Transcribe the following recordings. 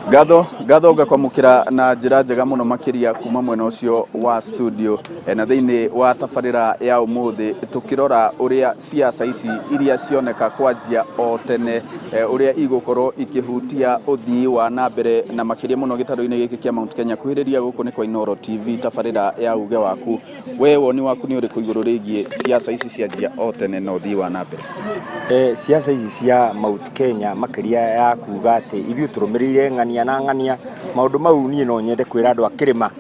Gatho gakwamukira na njira njega muno makiria kuma mwena ucio wa studio na thiini wa tabarira ya umuthi tukirora uria siasa ici iria cioneka kwanjia o tene uria igukorwo ikihutia uthii wa na mbere na makiria muno gitaro-ini giki kia Mount Kenya kuhiriria guku ni kwa Inooro TV tabarira ya uge waku we woni waku ni uriku iguru rigie siasa ici cianjia o tene na uthii wa na mbere. Siasa ici cia Mount Kenya makiria ya kuga ati ithu turumirire ng'ania na ng'ania maundu mau nie no nyende kwira andu akirima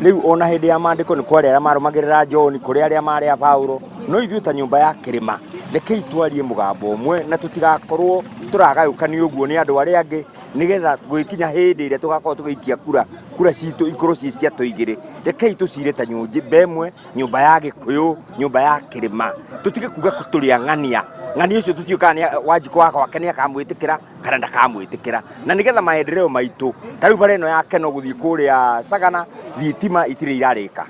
riu ona hindi ya mandiko ni kwari aria marumagirira John kuri aria mari a Paulo no ithu ta nyumba ya kirima rekei twarie mugambo umwe na tutigakorwo turagayukania uguo ni andu aria angi nigetha gwikinya hindi iria tugakorwo tugiikia kura citu ikoro ci cia toigire rekei tucire ta nyumba imwe nyumba ya Gikuyu nyumba ya kirima tutige kuga kuturi ang'ania ng'ani ucio tutiukana Wanjiku wako akenia kamwitikira kana ndakamwitikira na nigetha maendeleo maitu tariu bara ino yake no guthii kuria Sagana thitima itire irarika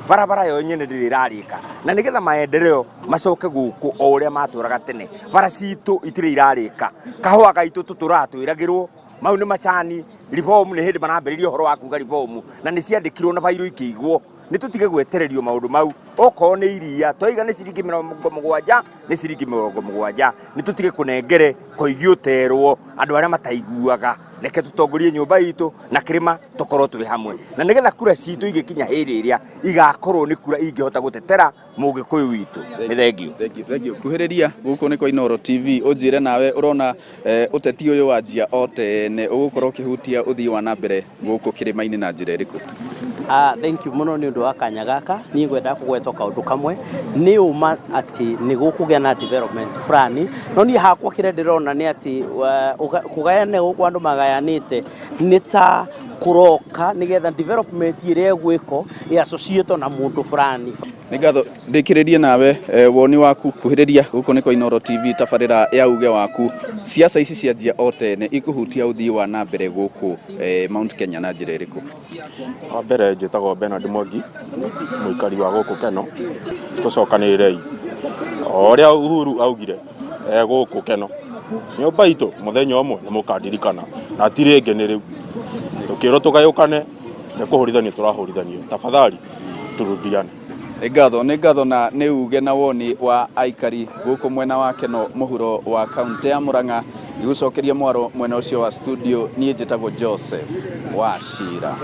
barabara yo nyene ndiri irarika na nigetha maendeleo macoke guku o uria maturaga tene bara citu itire irarika kahua gaitu tuturatwiragirwo mau ni macani reform ni hindi marambiririo horo wa kuga reform na ni ciandikirwo na bairo ikigwo ni tutige gwetererio maundu mau oko ni iria toiga ni ciringi 70 ni ciringi 70 ni tutige kunengere koigioterwo andu aria mataiguaga reke tutongorie nyumba itu na kirima tukorwo twi hamwe na nigetha kura citu igikinya hiri iria igakorwo ni kura ingihota gutetera mugikuyu witu ni thengio kuhiriria guku ni kwa Inooro TV unjire nawe urona uteti uyu wanjia o tene ugukorwo kihutia uthii wa na mbere guku kirima-ini na njira iriku. Thank you muno ni undu wa kanya gaka ni ngwenda kugwetoka undu kamwe ni uma ati ni gukugia na development fulani no ni hakwa kire ndirona ni ati kugayane guku andu magayanite ni ta kuroka nigetha development iria gwiko ya associate na mundu fulani. Nigatho ndikiririe nawe woni waku kuhiriria guku ni kwa Inooro TV tabarira ya uge waku siasa ici cianjia o tene ikuhutia uthii wa na mbere guku Mount Kenya na njira iriku. Wa mbere njitagwo Bernard Mwangi muikari wa guku Keno tucokanirei oria Uhuru augire guku Keno nyumba itu muthenya umwe ni mukandirikana na tiringe ni riu tukiro tugayukane ni kuhurithania turahurithanio tafadhali turudiane. Ngatho na ni uge na woni wa aikari guku mwena wa Keno muhuro wa kaunti ya Murang'a igucokeria mwaro mwena ucio wa studio ni njitagwo Joseph Wachira.